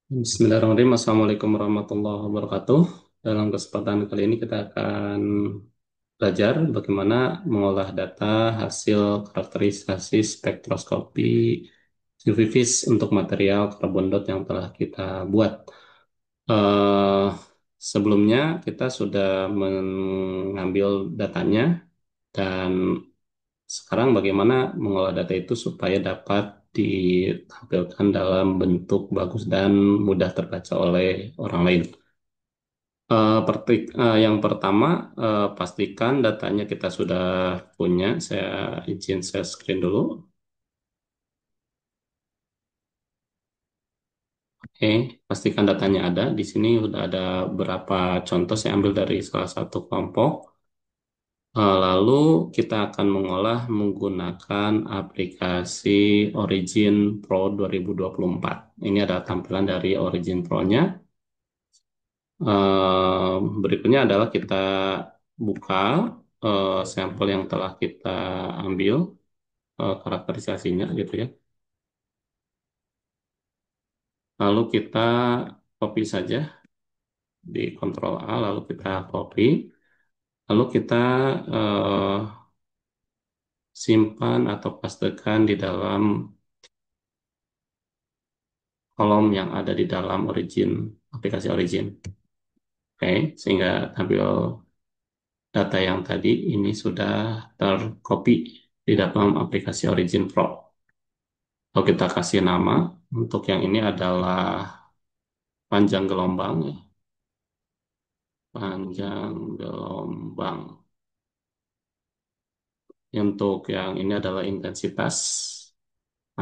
Bismillahirrahmanirrahim. Assalamualaikum warahmatullahi wabarakatuh. Dalam kesempatan kali ini kita akan belajar bagaimana mengolah data hasil karakterisasi spektroskopi UV-Vis untuk material karbon dot yang telah kita buat. Eh, Sebelumnya kita sudah mengambil datanya dan sekarang bagaimana mengolah data itu supaya dapat ditampilkan dalam bentuk bagus dan mudah terbaca oleh orang lain. Yang pertama, pastikan datanya kita sudah punya. Saya izin share screen dulu. Oke, pastikan datanya ada. Di sini sudah ada beberapa contoh saya ambil dari salah satu kelompok. Lalu kita akan mengolah menggunakan aplikasi Origin Pro 2024. Ini ada tampilan dari Origin Pro-nya. Berikutnya adalah kita buka sampel yang telah kita ambil, karakterisasinya gitu ya. Lalu kita copy saja di Ctrl A, lalu kita copy. Lalu kita eh, simpan atau pastekan di dalam kolom yang ada di dalam Origin, aplikasi Origin. Oke, sehingga tampil data yang tadi ini sudah tercopy di dalam aplikasi Origin Pro. Lalu kita kasih nama, untuk yang ini adalah panjang gelombang, ya. Panjang gelombang. Untuk yang ini adalah intensitas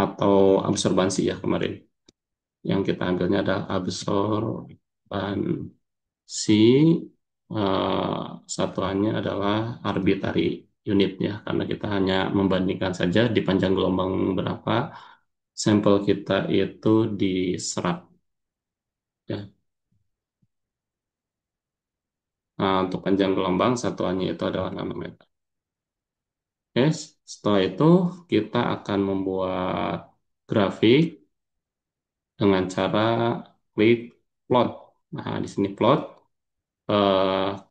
atau absorbansi ya kemarin. Yang kita ambilnya adalah absorbansi. eh, Satuannya adalah arbitrary unit ya, karena kita hanya membandingkan saja di panjang gelombang berapa sampel kita itu diserap ya. Nah, untuk panjang gelombang satuannya itu adalah nanometer. Oke, setelah itu kita akan membuat grafik dengan cara klik plot. Nah, di sini plot,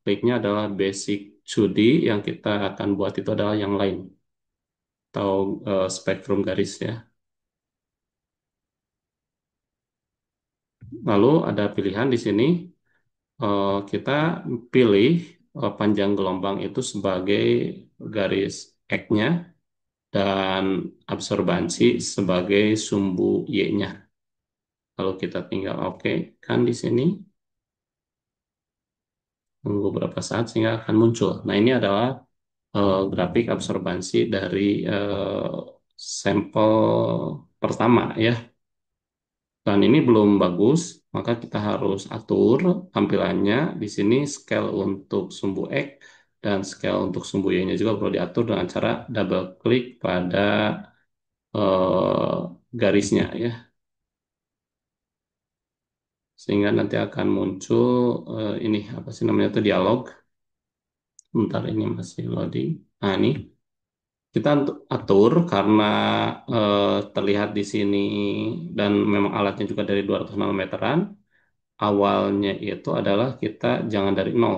kliknya adalah basic 2D, yang kita akan buat itu adalah yang lain atau spektrum garis ya. Lalu ada pilihan di sini, kita pilih panjang gelombang itu sebagai garis X-nya dan absorbansi sebagai sumbu Y-nya. Lalu kita tinggal oke kan di sini, tunggu beberapa saat sehingga akan muncul. Nah, ini adalah grafik absorbansi dari sampel pertama ya. Dan ini belum bagus, maka kita harus atur tampilannya. Di sini scale untuk sumbu X dan scale untuk sumbu Y-nya juga perlu diatur dengan cara double klik pada garisnya ya. Sehingga nanti akan muncul ini apa sih namanya itu dialog. Bentar ini masih loading. Nah, ini kita atur karena terlihat di sini dan memang alatnya juga dari 200 nanometeran. Awalnya itu adalah kita jangan dari nol,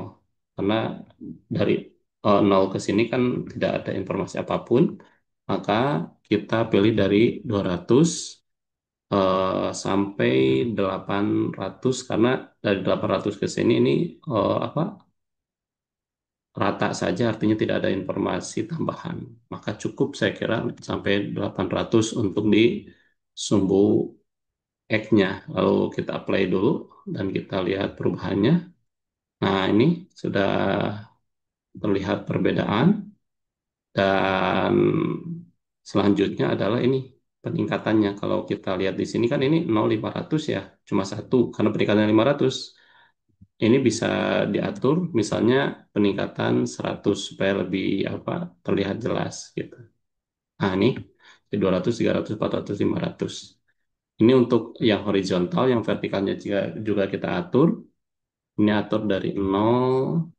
karena dari nol ke sini kan tidak ada informasi apapun, maka kita pilih dari 200 sampai 800, karena dari 800 ke sini ini apa, rata saja, artinya tidak ada informasi tambahan. Maka cukup saya kira sampai 800 untuk di sumbu X-nya. Lalu kita apply dulu dan kita lihat perubahannya. Nah, ini sudah terlihat perbedaan, dan selanjutnya adalah ini peningkatannya. Kalau kita lihat di sini kan ini 0,500 ya, cuma satu karena peningkatan 500. Ini bisa diatur misalnya peningkatan 100 supaya lebih apa, terlihat jelas gitu. Nah, ini 200, 300, 400, 500. Ini untuk yang horizontal, yang vertikalnya juga kita atur. Ini atur dari 0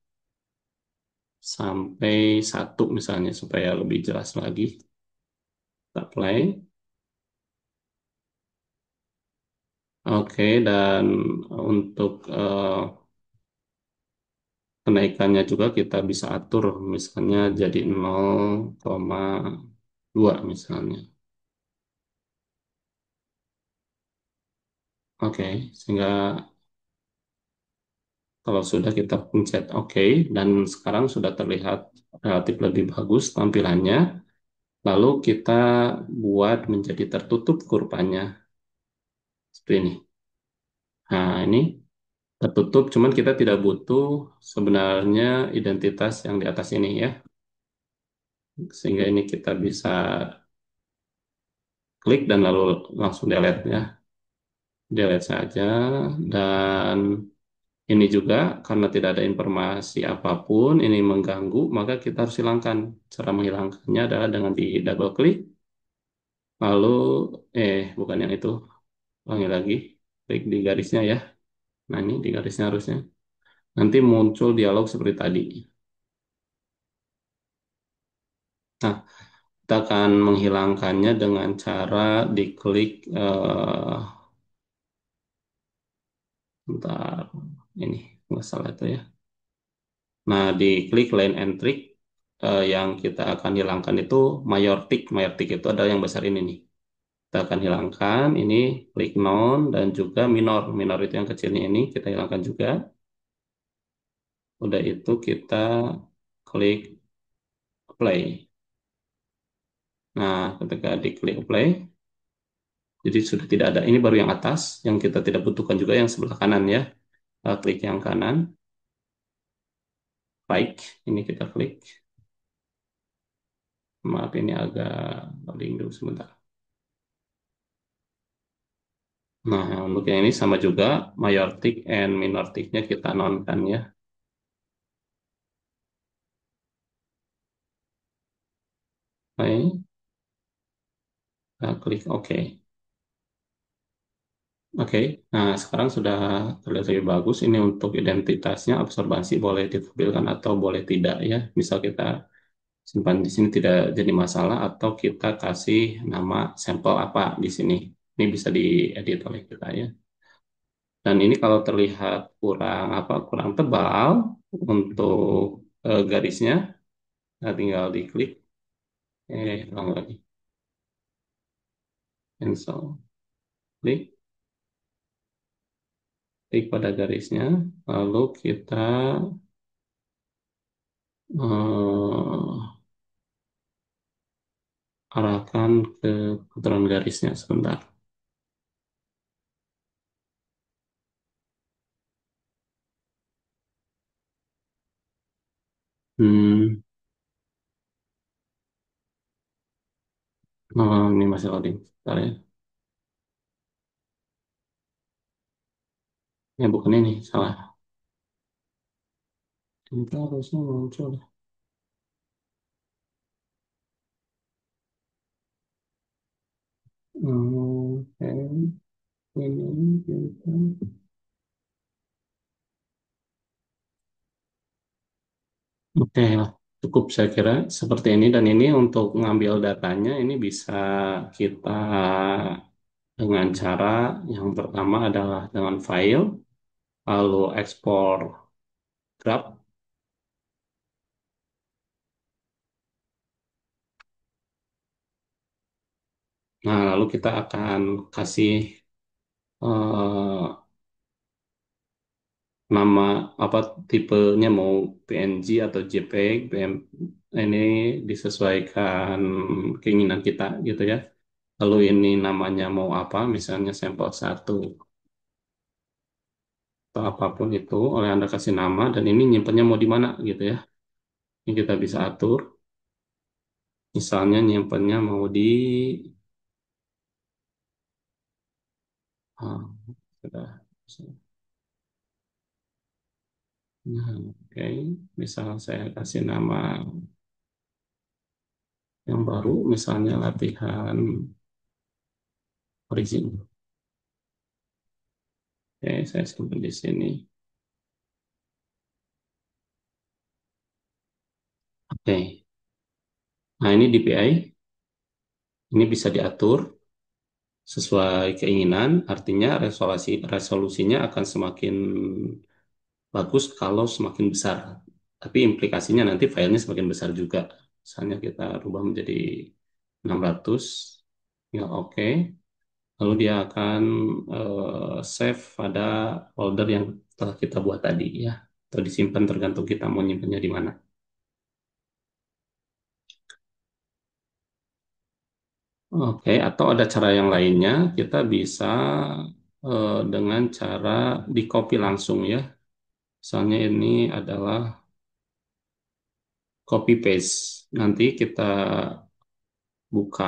sampai 1 misalnya supaya lebih jelas lagi. Kita play. Oke, dan untuk kenaikannya juga kita bisa atur, misalnya jadi 0,2 misalnya. Oke, sehingga kalau sudah kita pencet OK dan sekarang sudah terlihat relatif lebih bagus tampilannya, lalu kita buat menjadi tertutup kurvanya seperti ini. Nah, ini tertutup, cuman kita tidak butuh sebenarnya identitas yang di atas ini ya. Sehingga ini kita bisa klik dan lalu langsung delete ya. Delete saja dan ini juga karena tidak ada informasi apapun, ini mengganggu, maka kita harus hilangkan. Cara menghilangkannya adalah dengan di double klik, lalu bukan yang itu, ulangi lagi, klik di garisnya ya. Nah ini di garisnya harusnya. Nanti muncul dialog seperti tadi. Nah, kita akan menghilangkannya dengan cara diklik, bentar, ini nggak salah itu ya. Nah, di klik line and trick, yang kita akan hilangkan itu mayortik. Mayortik itu adalah yang besar ini nih. Kita akan hilangkan ini, klik non dan juga minor. Minor itu yang kecilnya ini kita hilangkan juga. Udah itu kita klik play. Nah, ketika diklik play, jadi sudah tidak ada. Ini baru yang atas, yang kita tidak butuhkan juga yang sebelah kanan ya. Klik yang kanan, like. Ini kita klik. Maaf ini agak loading dulu sebentar. Nah, untuk yang ini sama juga, major tick and minor ticknya kita nonkan ya. Oke, kita klik OK. Oke, nah sekarang sudah terlihat lebih bagus. Ini untuk identitasnya, absorbansi boleh ditampilkan atau boleh tidak ya. Misal kita simpan di sini tidak jadi masalah atau kita kasih nama sampel apa di sini. Ini bisa diedit oleh kita ya. Dan ini kalau terlihat kurang apa kurang tebal untuk garisnya, nah tinggal diklik ulang lagi cancel, klik klik pada garisnya, lalu kita eh, arahkan ke kebetulan garisnya sebentar. Hmm, ini masih loading. Bentar ya. Ya bukan ini, salah. Ini tuh harusnya muncul. Oke, ini kita. Oke lah, cukup saya kira seperti ini dan ini untuk mengambil datanya ini bisa kita dengan cara yang pertama adalah dengan file, lalu ekspor grab. Nah, lalu kita akan kasih eh, nama apa tipenya mau PNG atau JPEG, ini disesuaikan keinginan kita gitu ya. Lalu ini namanya mau apa, misalnya sampel satu atau apapun itu oleh Anda kasih nama dan ini nyimpennya mau di mana gitu ya. Ini kita bisa atur. Misalnya nyimpennya mau di ah, sudah. Nah, oke. Misal saya kasih nama yang baru, misalnya latihan origin. Oke, saya simpan di sini. Oke. Nah, ini DPI. Ini bisa diatur. sesuai keinginan, artinya resolusinya akan semakin bagus kalau semakin besar. Tapi implikasinya nanti filenya semakin besar juga. Misalnya kita rubah menjadi 600, ya oke. Lalu dia akan save pada folder yang telah kita buat tadi ya. Atau disimpan tergantung kita mau nyimpannya di mana. Oke, atau ada cara yang lainnya, kita bisa dengan cara di copy langsung ya. Misalnya ini adalah copy paste. Nanti kita buka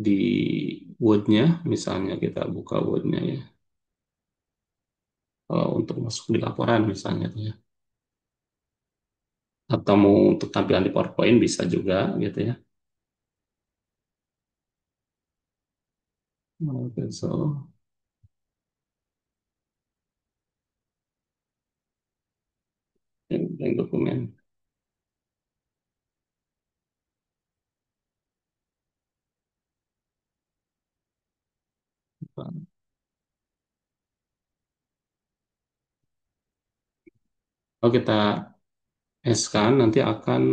di Word-nya, misalnya kita buka Word-nya ya. Kalau untuk masuk di laporan misalnya tuh ya. Atau mau untuk tampilan di PowerPoint bisa juga gitu ya. Oke, so yang dokumen. Kalau kita scan nanti akan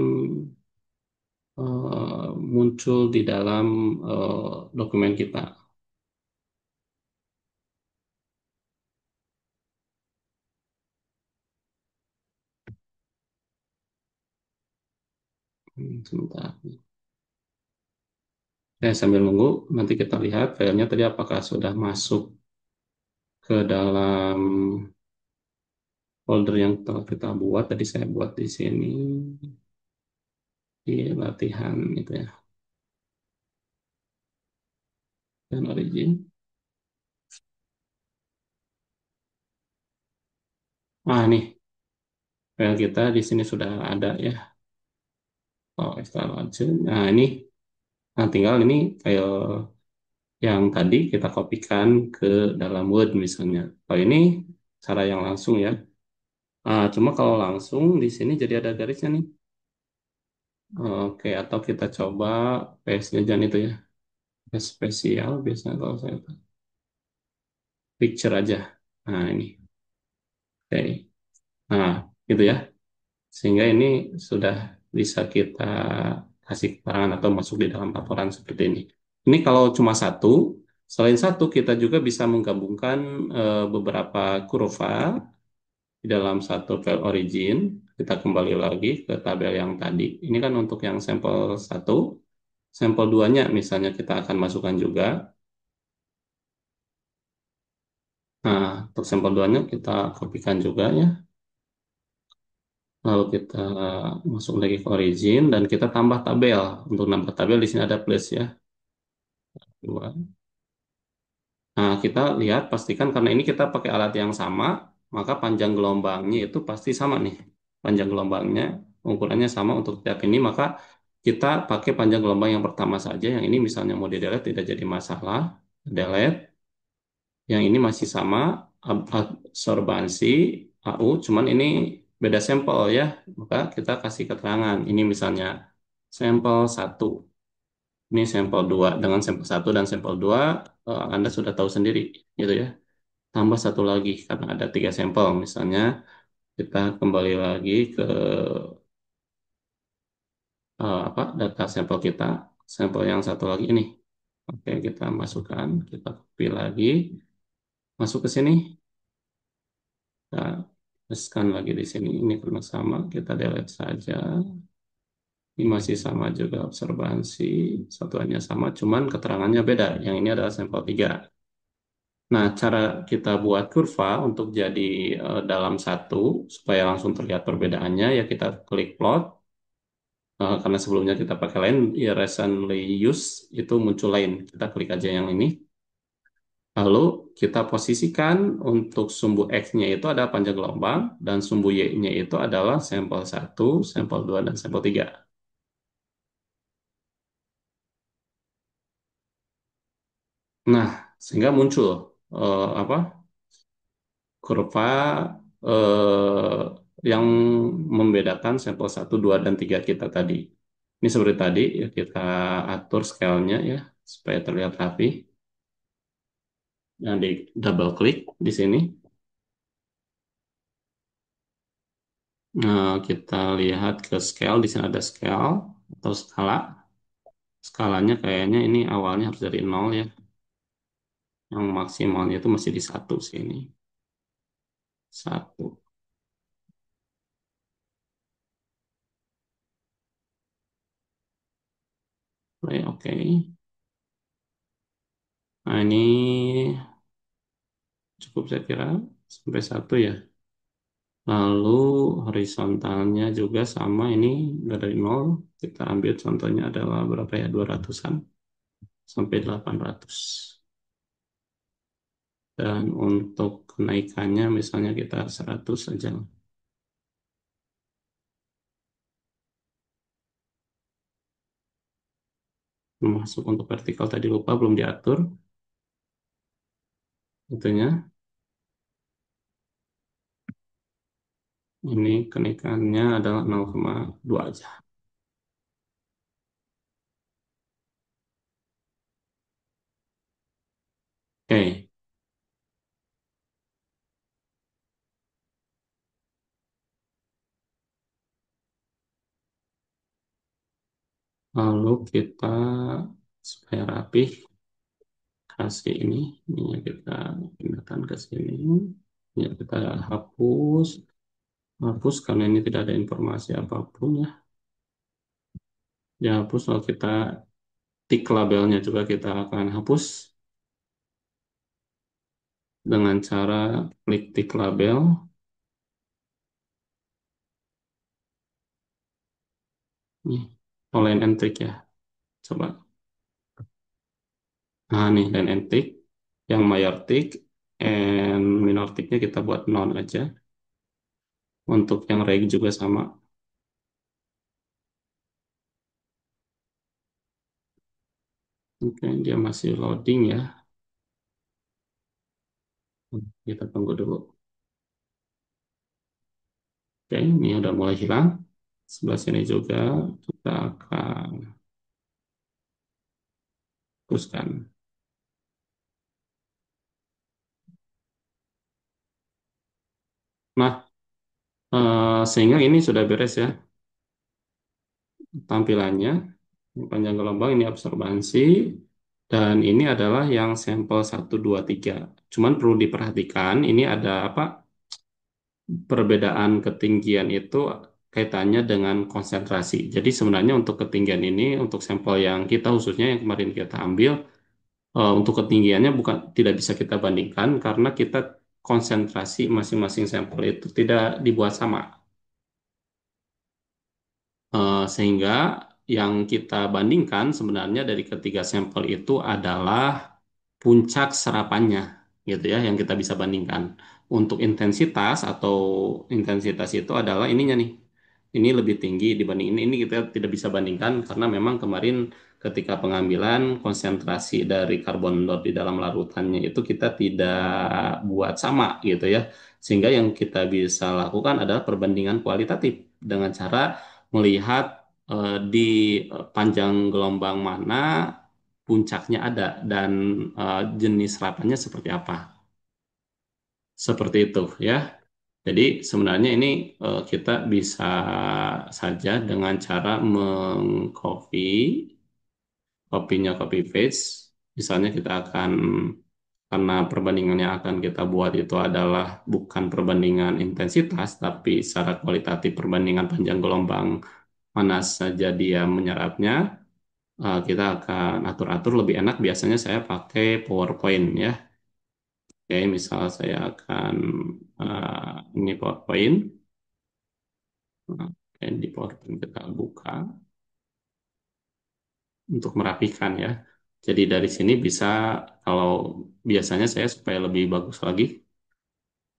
muncul di dalam dokumen kita. Sebentar. Sambil nunggu, nanti kita lihat filenya tadi apakah sudah masuk ke dalam folder yang telah kita buat. Tadi saya buat di sini di latihan itu ya, dan origin. Nih file kita di sini sudah ada ya. Oh, extra large. Ini tinggal ini file yang tadi kita kopikan ke dalam Word misalnya. Kalau ini cara yang langsung ya. Cuma kalau langsung di sini jadi ada garisnya nih. Oke, atau kita coba paste-nya jangan itu ya. Paste spesial biasanya kalau saya picture aja. Ini. Oke. Nah, gitu ya. Sehingga ini sudah bisa kita kasih keterangan atau masuk di dalam laporan seperti ini. Ini kalau cuma satu, selain satu kita juga bisa menggabungkan beberapa kurva di dalam satu file origin. Kita kembali lagi ke tabel yang tadi. Ini kan untuk yang sampel satu, sampel duanya misalnya kita akan masukkan juga. Nah, untuk sampel duanya kita kopikan juga ya. Lalu kita masuk lagi ke origin dan kita tambah tabel. Untuk nambah tabel di sini ada plus ya. Dua. Nah, kita lihat pastikan karena ini kita pakai alat yang sama, maka panjang gelombangnya itu pasti sama nih. Panjang gelombangnya ukurannya sama untuk tiap ini, maka kita pakai panjang gelombang yang pertama saja. Yang ini misalnya mau di delete tidak jadi masalah. Delete. Yang ini masih sama absorbansi AU, cuman ini beda sampel ya. Maka kita kasih keterangan. Ini misalnya sampel satu. Ini sampel 2 dengan sampel satu dan sampel 2 Anda sudah tahu sendiri gitu ya. Tambah satu lagi karena ada tiga sampel. Misalnya kita kembali lagi ke apa data sampel kita, sampel yang satu lagi ini. Oke, kita masukkan, kita copy lagi, masuk ke sini. Kita scan lagi di sini. Ini karena sama, kita delete saja. Ini masih sama juga observasi, satuannya sama, cuman keterangannya beda. Yang ini adalah sampel 3. Nah, cara kita buat kurva untuk jadi dalam satu, supaya langsung terlihat perbedaannya, ya kita klik plot. Karena sebelumnya kita pakai line, ya recently use, itu muncul lain. Kita klik aja yang ini. Lalu kita posisikan untuk sumbu X-nya itu ada panjang gelombang, dan sumbu Y-nya itu adalah sampel satu, sampel 2 dan sampel 3. Nah, sehingga muncul apa kurva yang membedakan sampel satu, 2, dan 3 kita tadi. Ini seperti tadi, ya kita atur scale-nya ya, supaya terlihat rapi. Yang di double klik di sini. Nah, kita lihat ke scale, di sini ada scale atau skala. Skalanya kayaknya ini awalnya harus dari nol ya. Yang maksimalnya itu masih di satu sini. Satu. Oke, oke. Nah, ini cukup saya kira sampai satu ya. Lalu horizontalnya juga sama ini dari nol. Kita ambil contohnya adalah berapa ya? 200-an sampai 800. Dan untuk kenaikannya misalnya kita 100 saja. Masuk untuk vertikal tadi lupa belum diatur. Itunya. Ini kenaikannya adalah 0,2 aja. Oke. Lalu kita supaya rapih kasih ini ya kita pindahkan ke sini. Ya kita hapus, hapus karena ini tidak ada informasi apapun ya. Dihapus lalu kita tik labelnya juga kita akan hapus dengan cara klik tik label. Nih, line and tick ya. Coba. Nah nih line and tick. Yang mayor tick and minor ticknya kita buat non aja. Untuk yang reg juga sama. Oke, dia masih loading ya. Kita tunggu dulu. Oke, ini udah mulai hilang. Sebelah sini juga kita akan teruskan. Nah, sehingga ini sudah beres ya tampilannya. Panjang gelombang ini absorbansi. Dan ini adalah yang sampel 1, 2, 3. Cuman perlu diperhatikan, ini ada apa? Perbedaan ketinggian itu kaitannya dengan konsentrasi. Jadi sebenarnya untuk ketinggian ini, untuk sampel yang kita khususnya yang kemarin kita ambil, untuk ketinggiannya bukan tidak bisa kita bandingkan karena kita konsentrasi masing-masing sampel itu tidak dibuat sama. Sehingga yang kita bandingkan sebenarnya dari ketiga sampel itu adalah puncak serapannya, gitu ya, yang kita bisa bandingkan. Untuk intensitas atau intensitas itu adalah ininya nih. Ini lebih tinggi dibanding ini kita tidak bisa bandingkan karena memang kemarin ketika pengambilan konsentrasi dari karbon di dalam larutannya itu kita tidak buat sama gitu ya. Sehingga yang kita bisa lakukan adalah perbandingan kualitatif dengan cara melihat di panjang gelombang mana puncaknya ada dan jenis serapannya seperti apa. Seperti itu ya. Jadi sebenarnya ini kita bisa saja dengan cara mengcopy, copy-nya copy paste. Misalnya kita akan karena perbandingan yang akan kita buat itu adalah bukan perbandingan intensitas, tapi secara kualitatif perbandingan panjang gelombang mana saja dia menyerapnya. Kita akan atur-atur lebih enak. Biasanya saya pakai PowerPoint ya. Oke, misal saya akan ini PowerPoint. Oke, di PowerPoint kita buka untuk merapikan ya. Jadi dari sini bisa kalau biasanya saya supaya lebih bagus lagi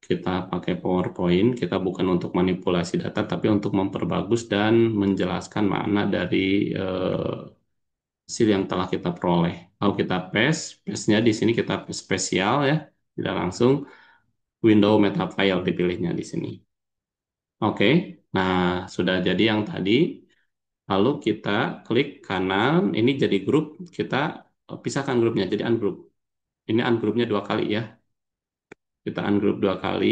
kita pakai PowerPoint, kita bukan untuk manipulasi data tapi untuk memperbagus dan menjelaskan makna dari hasil yang telah kita peroleh. Kalau kita paste, paste-nya di sini kita paste spesial ya, tidak langsung window meta file dipilihnya di sini. Oke, nah sudah jadi yang tadi. Lalu kita klik kanan, ini jadi grup, kita pisahkan grupnya jadi ungroup. Ini ungroupnya dua kali ya. Kita ungroup dua kali.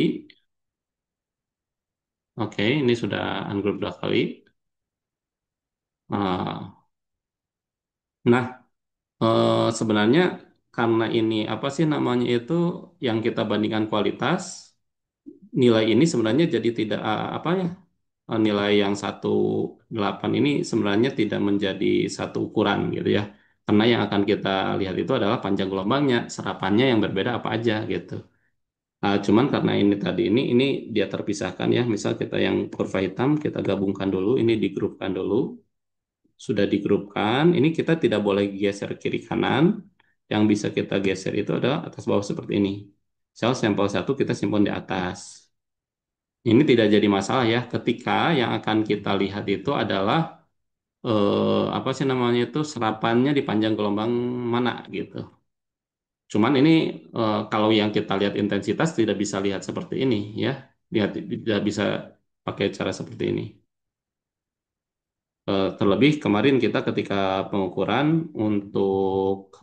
Oke, ini sudah ungroup dua kali. Nah, sebenarnya karena ini apa sih namanya itu yang kita bandingkan kualitas, nilai ini sebenarnya jadi tidak apa ya, nilai yang 1,8 ini sebenarnya tidak menjadi satu ukuran gitu ya. Karena yang akan kita lihat itu adalah panjang gelombangnya, serapannya yang berbeda apa aja gitu. Cuman karena ini tadi ini dia terpisahkan ya. Misal kita yang kurva hitam kita gabungkan dulu, ini digrupkan dulu. Sudah digrupkan, ini kita tidak boleh geser kiri kanan. Yang bisa kita geser itu adalah atas bawah seperti ini. Misal sampel satu kita simpan di atas. Ini tidak jadi masalah ya, ketika yang akan kita lihat itu adalah apa sih namanya itu serapannya di panjang gelombang mana gitu. Cuman ini kalau yang kita lihat intensitas tidak bisa lihat seperti ini ya, lihat tidak bisa pakai cara seperti ini. Terlebih kemarin kita ketika pengukuran untuk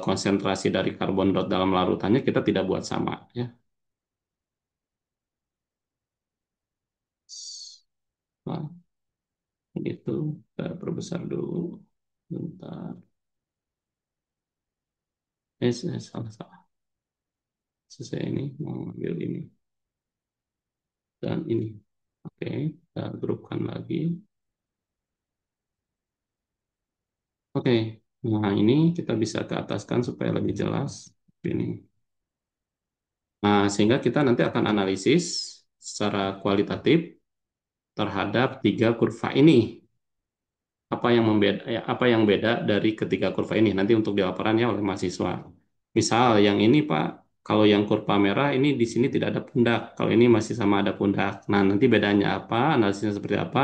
konsentrasi dari karbon dot dalam larutannya kita tidak buat sama ya. Nah, itu kita perbesar dulu. Bentar. Salah salah. Saya ini mau ambil ini dan ini. Oke, kita grupkan lagi. Oke, nah ini kita bisa ke ataskan supaya lebih jelas. Ini. Nah, sehingga kita nanti akan analisis secara kualitatif terhadap tiga kurva ini. Apa yang membeda, apa yang beda dari ketiga kurva ini nanti untuk di laporan ya oleh mahasiswa. Misal yang ini Pak, kalau yang kurva merah ini di sini tidak ada pundak, kalau ini masih sama ada pundak. Nah, nanti bedanya apa, analisisnya seperti apa?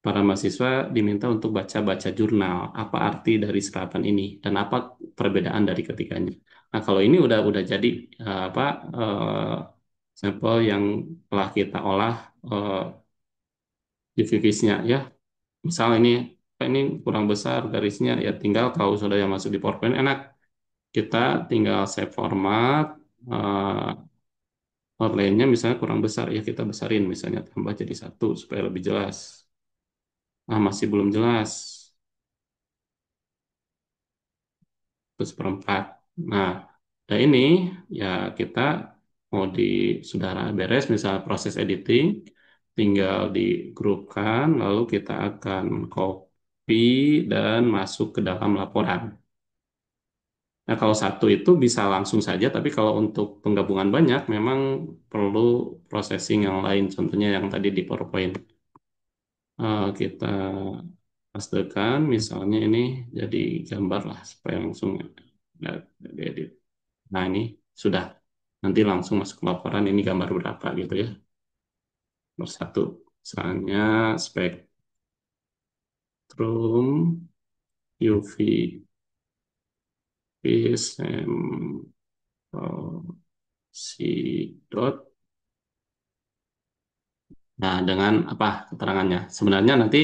Para mahasiswa diminta untuk baca-baca jurnal, apa arti dari serapan ini dan apa perbedaan dari ketiganya. Nah, kalau ini udah jadi apa sampel yang telah kita olah UV-vis-nya ya. Misal ini kurang besar garisnya ya tinggal kalau sudah yang masuk di PowerPoint enak kita tinggal save format outline-nya misalnya kurang besar ya kita besarin misalnya tambah jadi satu supaya lebih jelas. Masih belum jelas terus perempat. Nah, dan ini ya kita mau di sudah beres misal proses editing tinggal digrupkan lalu kita akan copy dan masuk ke dalam laporan. Nah, kalau satu itu bisa langsung saja, tapi kalau untuk penggabungan banyak memang perlu processing yang lain. Contohnya yang tadi di PowerPoint. Kita pastekan, misalnya ini jadi gambar lah, supaya langsung nggak diedit. Nah, ini sudah. Nanti langsung masuk ke laporan, ini gambar berapa gitu ya. Nomor satu. Misalnya spektrum UV sampel si dot. Nah, dengan apa keterangannya? Sebenarnya nanti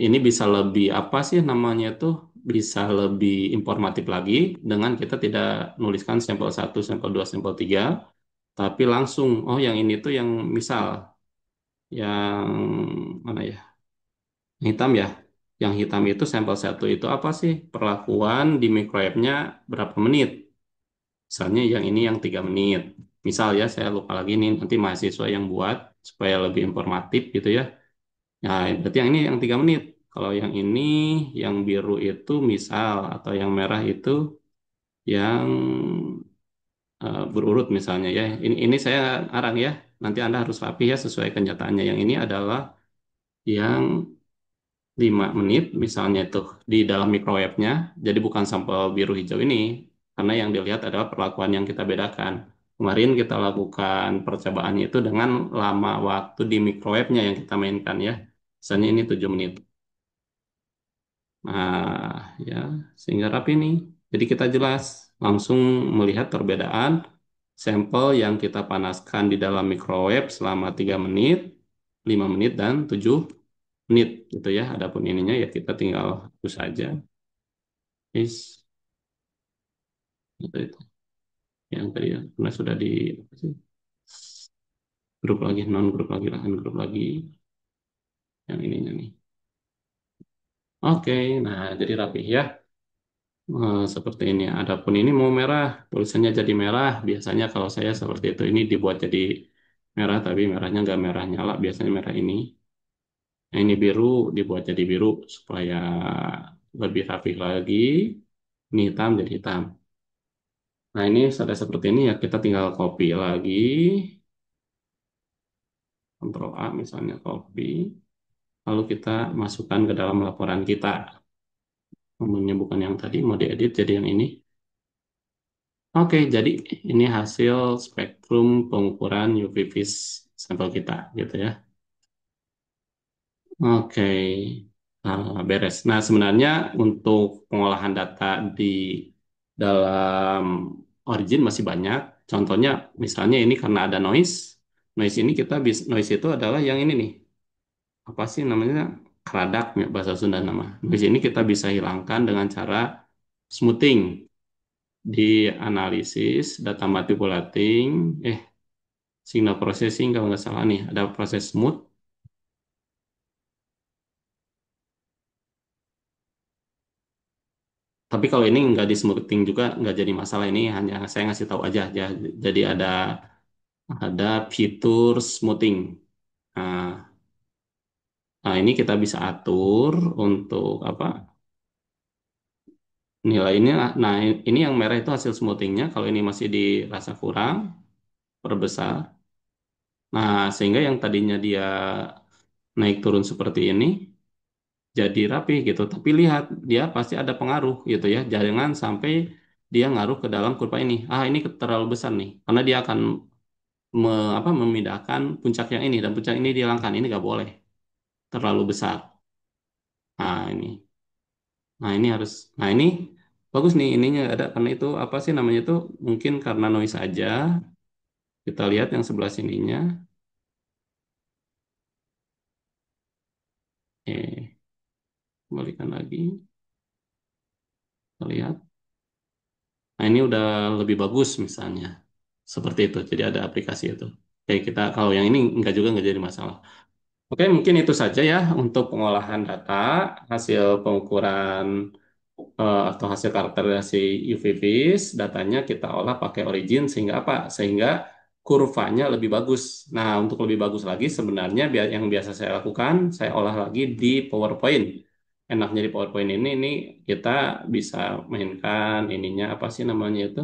ini bisa lebih apa sih namanya itu bisa lebih informatif lagi dengan kita tidak nuliskan sampel satu, sampel 2, sampel 3, tapi langsung oh yang ini tuh yang misal yang mana ya? Yang hitam ya. Yang hitam itu sampel satu itu apa sih? Perlakuan di microwave-nya berapa menit? Misalnya yang ini yang 3 menit. Misal ya, saya lupa lagi nih, nanti mahasiswa yang buat supaya lebih informatif gitu ya. Nah, berarti yang ini yang 3 menit. Kalau yang ini, yang biru itu misal, atau yang merah itu yang berurut misalnya ya. Ini saya arang ya. Nanti Anda harus rapi ya sesuai kenyataannya. Yang ini adalah yang 5 menit misalnya itu di dalam microwave-nya. Jadi bukan sampel biru hijau ini. Karena yang dilihat adalah perlakuan yang kita bedakan. Kemarin kita lakukan percobaannya itu dengan lama waktu di microwave-nya yang kita mainkan ya. Misalnya ini 7 menit. Nah, ya, sehingga rapi nih. Jadi kita jelas langsung melihat perbedaan sampel yang kita panaskan di dalam microwave selama 3 menit, 5 menit, dan 7 menit gitu ya. Adapun ininya ya kita tinggal hapus saja. Is. itu yang tadi ya, karena sudah di apa sih, grup lagi, non grup lagi, lah grup lagi yang ininya nih. Oke, nah jadi rapi ya. Seperti ini. Adapun ini mau merah, tulisannya jadi merah. Biasanya kalau saya seperti itu, ini dibuat jadi merah, tapi merahnya nggak merah nyala. Biasanya merah ini. Nah, ini biru, dibuat jadi biru supaya lebih rapi lagi. Ini hitam jadi hitam. Nah, ini sudah seperti ini ya. Kita tinggal copy lagi. Ctrl A misalnya copy. Lalu kita masukkan ke dalam laporan kita. Umumnya bukan yang tadi, mau diedit jadi yang ini. Oke, jadi ini hasil spektrum pengukuran UV vis sampel kita, gitu ya. Oke, beres. Nah, sebenarnya untuk pengolahan data di dalam Origin masih banyak. Contohnya, misalnya ini karena ada noise. Noise ini kita bisa, noise itu adalah yang ini nih. Apa sih namanya? Keradak, ya, bahasa Sunda nama. Noise ini kita bisa hilangkan dengan cara smoothing di analisis data manipulating, signal processing kalau nggak salah nih, ada proses smooth. Tapi kalau ini nggak di smoothing juga nggak jadi masalah, ini hanya saya ngasih tahu aja ya. Jadi ada fitur smoothing. Nah, nah, ini kita bisa atur untuk apa nilainya. Nah, ini yang merah itu hasil smoothingnya. Kalau ini masih dirasa kurang, perbesar. Nah, sehingga yang tadinya dia naik turun seperti ini jadi rapi gitu. Tapi lihat, dia pasti ada pengaruh gitu ya. Jangan sampai dia ngaruh ke dalam kurva ini. Ah, ini terlalu besar nih. Karena dia akan memindahkan puncak yang ini dan puncak ini dihilangkan. Ini nggak boleh terlalu besar. Nah, ini. Nah, ini harus. Nah, ini bagus nih ininya ada karena itu apa sih namanya itu mungkin karena noise aja. Kita lihat yang sebelah sininya. Kembalikan lagi. Kita lihat. Nah, ini udah lebih bagus misalnya. Seperti itu. Jadi ada aplikasi itu. Oke, kita kalau yang ini nggak juga nggak jadi masalah. Oke, mungkin itu saja ya untuk pengolahan data, hasil pengukuran atau hasil karakterisasi UV-Vis. Datanya kita olah pakai Origin sehingga apa? Sehingga kurvanya lebih bagus. Nah, untuk lebih bagus lagi sebenarnya yang biasa saya lakukan, saya olah lagi di PowerPoint. Enaknya di PowerPoint ini kita bisa mainkan ininya apa sih namanya itu?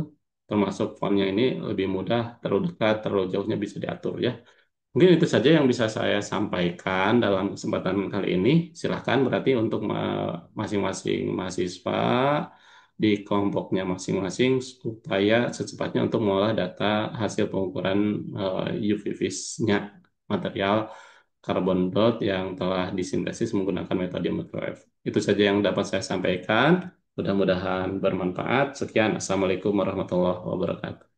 Termasuk fontnya ini lebih mudah, terlalu dekat, terlalu jauhnya bisa diatur ya. Mungkin itu saja yang bisa saya sampaikan dalam kesempatan kali ini. Silahkan berarti untuk masing-masing mahasiswa di kelompoknya masing-masing supaya secepatnya untuk mengolah data hasil pengukuran UV-Vis-nya material karbon dot yang telah disintesis menggunakan metode microwave. Itu saja yang dapat saya sampaikan. Mudah-mudahan bermanfaat. Sekian. Assalamualaikum warahmatullahi wabarakatuh.